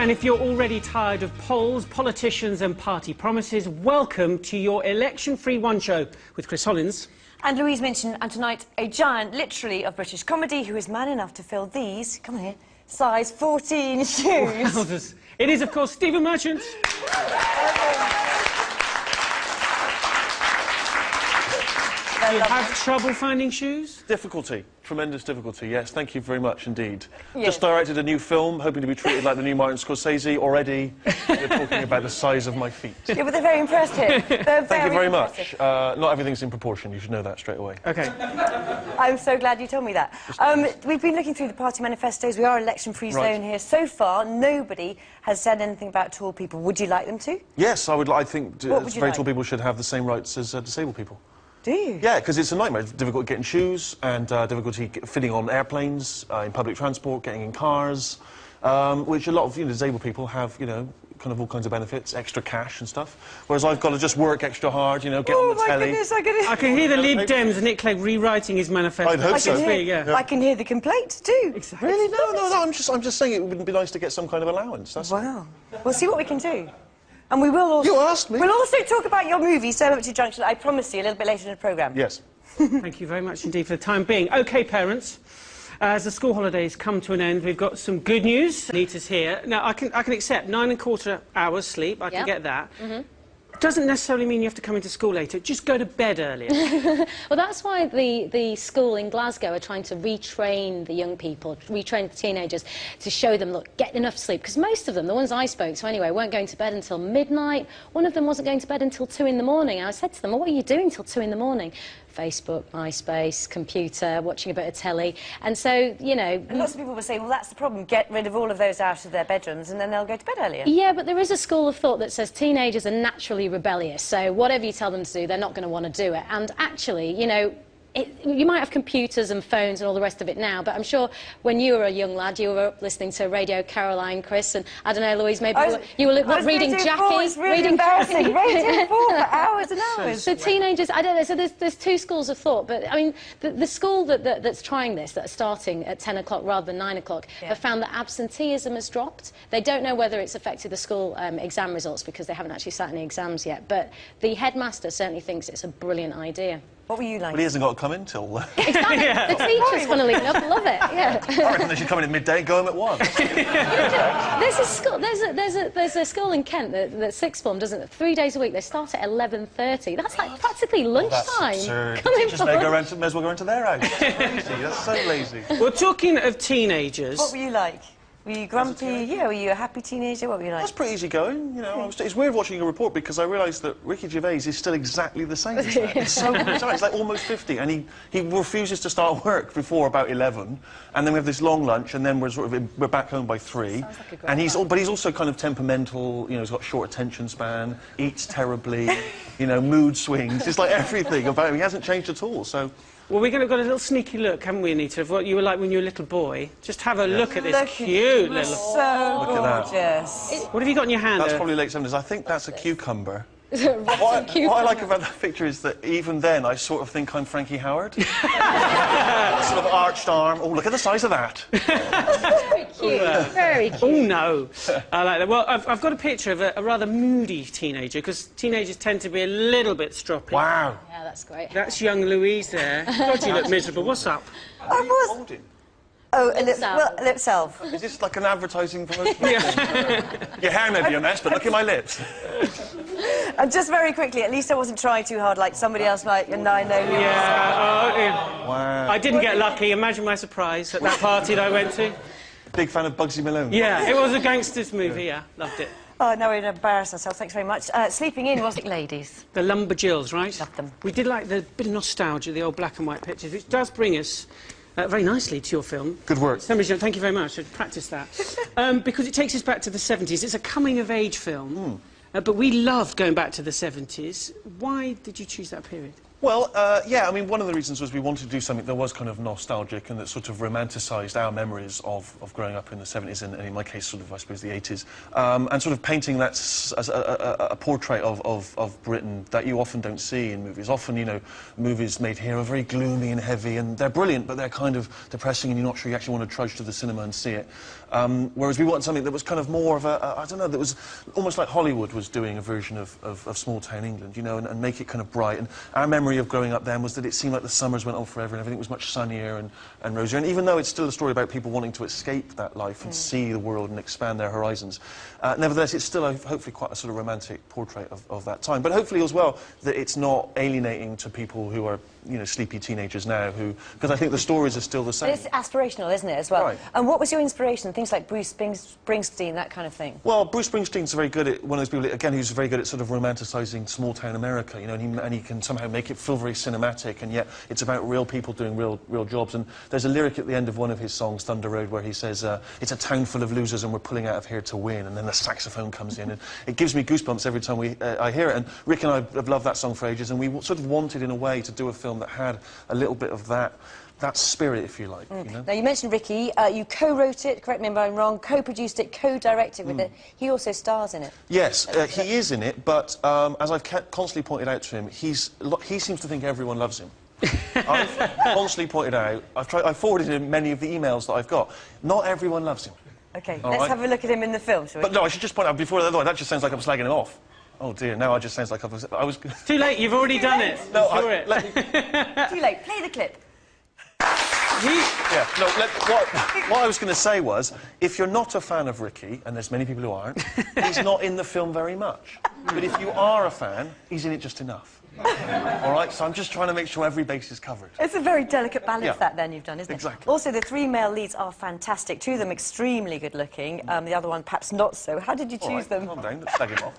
and if you're already tired of polls, politicians and party promises, welcome to your election-free one show with Chris Hollins. And Louise Minchin, and tonight a giant, literally, of British comedy who is man enough to fill these, come on here, size 14 shoes. Wowzers. It is, of course, Stephen Merchant. Do you have trouble finding shoes? Difficulty. Tremendous difficulty, yes. Thank you very much indeed. Yes. Just directed a new film, hoping to be treated like the new Martin Scorsese. Already, you're talking about the size of my feet. Yeah, but they're very impressive. Thank you very much. Not everything's in proportion, you should know that straight away. OK. I'm so glad you told me that. We've been looking through the party manifestos. We are an election-free zone here. So far, nobody has said anything about tall people. Would you like them to? Yes, I would. I think very tall like? people should have the same rights as disabled people. Do you? Yeah, because it's a nightmare. It's difficult getting shoes and difficulty fitting on airplanes, in public transport, getting in cars, which a lot of disabled people have, kind of all kinds of benefits, extra cash and stuff. Whereas I've got to just work extra hard, get on the telly. Goodness, I can hear the Lib Dems, Nick Clegg, rewriting his manifesto. I'd hope so. I can hear the complaints too. Exactly. Really? No, I'm just saying it would be nice to get some kind of allowance. That's Wow. We'll see what we can do. And we will also... You asked me. We'll also talk about your movie, Cemetery Junction, I promise you, a little bit later in the programme. Yes. Thank you very much indeed for the time being. OK, parents, as the school holidays come to an end, we've got some good news. Anita's here. Now, I can accept 9¼ hours sleep. I can get that. Doesn't necessarily mean you have to come into school later. Just go to bed earlier. Well, that's why the school in Glasgow are trying to retrain the young people, retrain the teenagers, to show them, look, get enough sleep. Because most of them, the ones I spoke to anyway, weren't going to bed until midnight. One of them wasn't going to bed until 2 in the morning. I said to them, well, what are you doing till 2 in the morning? Facebook, MySpace, computer, watching a bit of telly. And so, And lots of people will say, well, that's the problem, get rid of all of those out of their bedrooms and then they'll go to bed earlier. Yeah, but there is a school of thought that says teenagers are naturally rebellious, so whatever you tell them to do, they're not going to want to do it. And actually, you might have computers and phones and all the rest of it now, but I'm sure when you were a young lad, you were listening to Radio Caroline, Chris, and I don't know, Louise, maybe you were reading Jackie. It's really embarrassing. Radio 4 for hours and hours. So teenagers, I don't know, so there's two schools of thought, but I mean, the school that's trying this, that are starting at 10 o'clock rather than 9 o'clock, have found that absenteeism has dropped. They don't know whether it's affected the school exam results because they haven't actually sat any exams yet, but the headmaster certainly thinks it's a brilliant idea. What were you like? Well, he hasn't got to come in till... Exactly. The teachers, funnily enough, love it, yeah. I reckon they should come in at midday and go home at 1. There's a school in Kent that sixth form doesn't... 3 days a week, they start at 11:30. That's like practically lunchtime. That's absurd. Coming Just may as well go into their house. That's lazy. That's so lazy. Well, talking of teenagers... What were you like? Were you grumpy? Yeah, were you a happy teenager? What were you like? That's pretty easy going, It's weird watching a report because I realised that Ricky Gervais is still exactly the same as that. It's so bizarre. He's like almost 50 and he refuses to start work before about 11 and then we have this long lunch and then we're back home by 3. Sounds like a great and he's also kind of temperamental, he's got short attention span, eats terribly, mood swings, just like everything about him. He hasn't changed at all, so... Well, we've got a little sneaky look, haven't we, Anita, of what you were like when you were a little boy. Just have a look at this cute little... So gorgeous. What have you got in your hand? That's probably late 70s. I think that's a cucumber. What I like about that picture is that even then I sort of think I'm Frankie Howard. Sort of arched arm. Oh, look at the size of that. Very cute, very cute. Oh, no. I like that. Well, I've got a picture of a rather moody teenager, because teenagers tend to be a little bit stroppy. Wow. Yeah, that's great. That's young Louise there. God, you look miserable. What's up? I was... Oh, a lip salve. Is this like an advertising promotion? Your hair may be a mess, but look at my lips. And just very quickly, at least I wasn't trying too hard like somebody else might, and I know who. Yeah, Wow. I didn't get lucky. Imagine my surprise at that party that I went to. Big fan of Bugsy Malone. Yeah, it was a gangsters movie, yeah. Loved it. Oh, now we're embarrass ourselves. Thanks very much. Sleeping in, wasn't it, ladies? The Lumberjills, right? Loved them. We did like the bit of nostalgia, the old black and white pictures, which does bring us very nicely to your film. Good work. Cemetery Junction, thank you very much. I practiced that. Because it takes us back to the 70s. It's a coming-of-age film. But we loved going back to the 70s. Why did you choose that period? Well, yeah, I mean, one of the reasons was we wanted to do something that was kind of nostalgic and that sort of romanticised our memories of growing up in the 70s and in my case, sort of, I suppose, the 80s. And sort of painting that as a portrait of Britain that you often don't see in movies. Often, you know, movies made here are very gloomy and heavy, and they're brilliant, but they're kind of depressing and you're not sure you actually want to trudge to the cinema and see it. Whereas we wanted something that was kind of more of I don't know, that was almost like Hollywood was doing a version of small-town England, you know, and make it kind of bright. And our memory of growing up then was that it seemed like the summers went on forever and everything was much sunnier and rosier. And even though it's still a story about people wanting to escape that life and see the world and expand their horizons, nevertheless, it's still hopefully quite a sort of romantic portrait of that time. But hopefully as well that it's not alienating to people who are, you know, sleepy teenagers now because I think the stories are still the same. But it's aspirational, isn't it, as well? Right. And what was your inspiration? Things like Bruce Springsteen, that kind of thing? Well, Bruce Springsteen's very good at, one of those people, again, who's very good at sort of romanticising small-town America, you know, and he can somehow make it feel very cinematic, and yet it's about real people doing real jobs. And there's a lyric at the end of one of his songs, Thunder Road, where he says, it's a town full of losers and we're pulling out of here to win, and then the saxophone comes in, and it gives me goosebumps every time I hear it. And Rick and I have loved that song for ages, and we sort of wanted, in a way, to do a film that had a little bit of that spirit, if you like. You know? Now, you mentioned Ricky. You co-wrote it, correct me if I'm wrong, co-produced it, co-directed with it. He also stars in it. Yes, he is in it, but as I've constantly pointed out to him, he seems to think everyone loves him. I've constantly pointed out, I've forwarded him many of the emails that I've got. Not everyone loves him. OK, let's have a look at him in the film, shall we? But no, I should just point out, before that just sounds like I'm slagging him off. Oh dear, now it just sounds like I was... Too late, you've already done it. No, Too late, play the clip. Yeah, no, what I was going to say was, if you're not a fan of Ricky, and there's many people who aren't, he's not in the film very much. But if you are a fan, he's in it just enough. All right, so I'm just trying to make sure every base is covered. It's a very delicate balance that then you've done, isn't it? Exactly. Also, the three male leads are fantastic. Two of them extremely good looking, the other one perhaps not so. How did you choose them? Calm down, let's slag him off.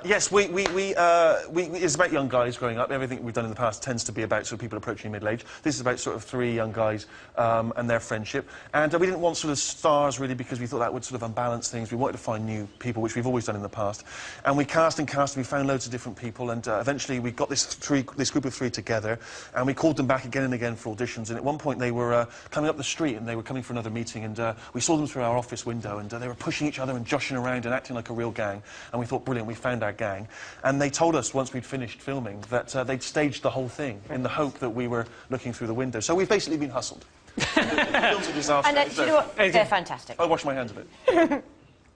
Yes, it's about young guys growing up. Everything we've done in the past tends to be about sort of people approaching middle age. This is about sort of three young guys and their friendship. And we didn't want sort of stars, really, because we thought that would sort of unbalance things. We wanted to find new people, which we've always done in the past. And we cast, and we found loads of different people, and eventually we got this group of three together, and we called them back again and again for auditions. And at one point they were coming up the street, and they were coming for another meeting, and we saw them through our office window, and they were pushing each other and joshing around and acting like a real gang. And we thought, brilliant, we found our gang. And they told us, once we'd finished filming, that they'd staged the whole thing in the hope that we were looking through the window. So we've basically been hustled. Film's a disaster. And you know what? They're fantastic. I wash my hands of it.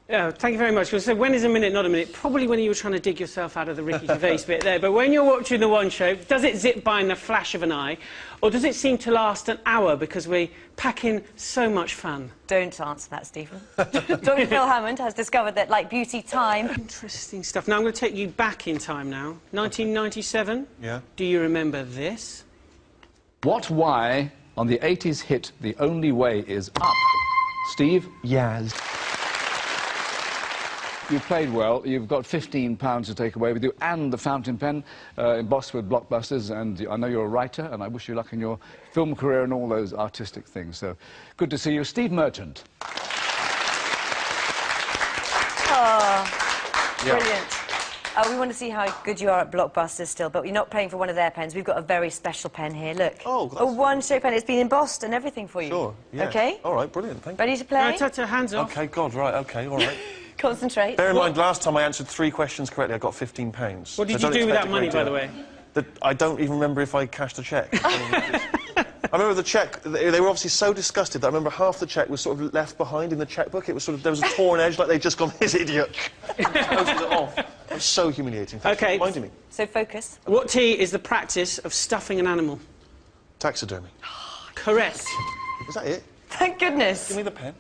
Yeah, thank you very much. So when is a minute not a minute? Probably when you were trying to dig yourself out of the Ricky Gervais bit there. But when you're watching the one show, does it zip by in the flash of an eye? Or does it seem to last an hour because we pack in so much fun? Don't answer that, Stephen. Dr. Phil Hammond has discovered that, like beauty, time... Interesting stuff. Now, I'm going to take you back in time now. 1997. Yeah. Do you remember this? What Y on the 80s hit The Only Way Is Up? Steve? Yaz. You played well. You've got £15 to take away with you, and the fountain pen embossed with blockbusters. And I know you're a writer, and I wish you luck in your film career and all those artistic things. So, good to see you. Steve Merchant. Oh, brilliant. We want to see how good you are at blockbusters still, but you're not paying for one of their pens. We've got a very special pen here, look. Oh, that's... A one-show pen. It's been embossed and everything for you. Sure, yeah. OK? All right, brilliant, thank you. Ready to play? No, hands off. OK, God, right, OK, all right. Concentrate. Bear in mind, last time I answered 3 questions correctly, I got £15. What did you do with that money, by the way? I don't even remember if I cashed a cheque. I remember the cheque, they were obviously so disgusted that I remember half the cheque was sort of left behind in the chequebook. It was sort of, there was a torn edge, like they'd just gone, this idiot. Posted it off. It was so humiliating. Thanks for reminding me. So focus. What T is the practice of stuffing an animal? Taxidermy. Correct. Is that it? Thank goodness. Give me the pen.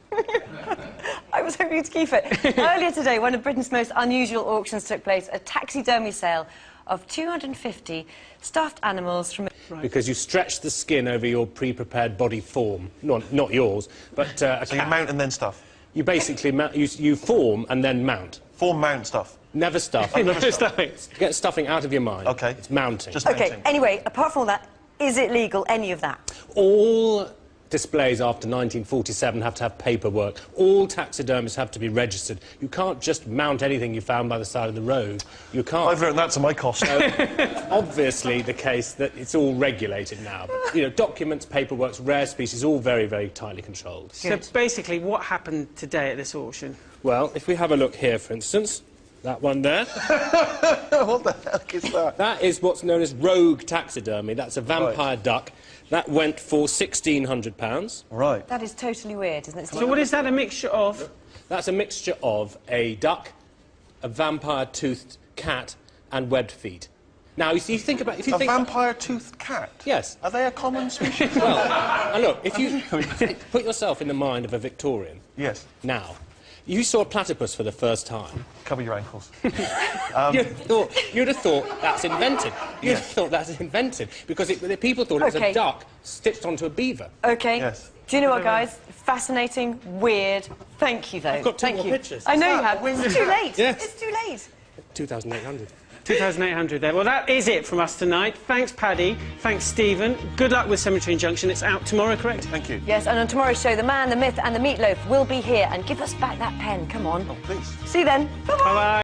I was hoping to keep it. Earlier today, one of Britain's most unusual auctions took place, a taxidermy sale of 250 stuffed animals from... Because you stretch the skin over your pre-prepared body form. Not yours, but a So you cat. mount and then stuff? You basically you form and then mount. Form, mount, stuff? Never stuff. Never stuffing. Get stuffing out of your mind. OK. It's mounting. Just OK, mounting. anyway, apart from all that, is it legal, any of that? All displays after 1947 have to have paperwork. All taxidermists have to be registered. You can't just mount anything you found by the side of the road. You can't. I've learned that to my cost. Obviously the case that it's all regulated now. But, you know, documents, paperwork, rare species, all very, very tightly controlled. So basically, what happened today at this auction? Well, if we have a look here, for instance, that one there. What the heck is that? That is what's known as rogue taxidermy. That's a vampire duck. That went for £1,600. Right. That is totally weird, isn't it? So what is that a mixture of? That's a mixture of a duck, a vampire-toothed cat, and webbed feet. Now, you see, think about... If you A think vampire-toothed cat? Yes. Are they a common species? Well, and look, if you put yourself in the mind of a Victorian... Yes. Now, you saw a platypus for the first time. Cover your ankles. You'd have thought that's invented. You'd have thought that's invented because the people thought it was a duck stitched onto a beaver. OK. Yes. Do you know what, guys? Fascinating, weird. Thank you, though. I've got two Thank more you. pictures. I know you have. It's too late. Yes. It's too late. 2,800. 2,800 there. Well, that is it from us tonight. Thanks, Paddy. Thanks, Stephen. Good luck with Cemetery Junction. It's out tomorrow, correct? Thank you. Yes, and on tomorrow's show, the man, the myth and the meatloaf will be here. And give us back that pen. Come on. Oh, please. See you then. Bye-bye. Bye-bye.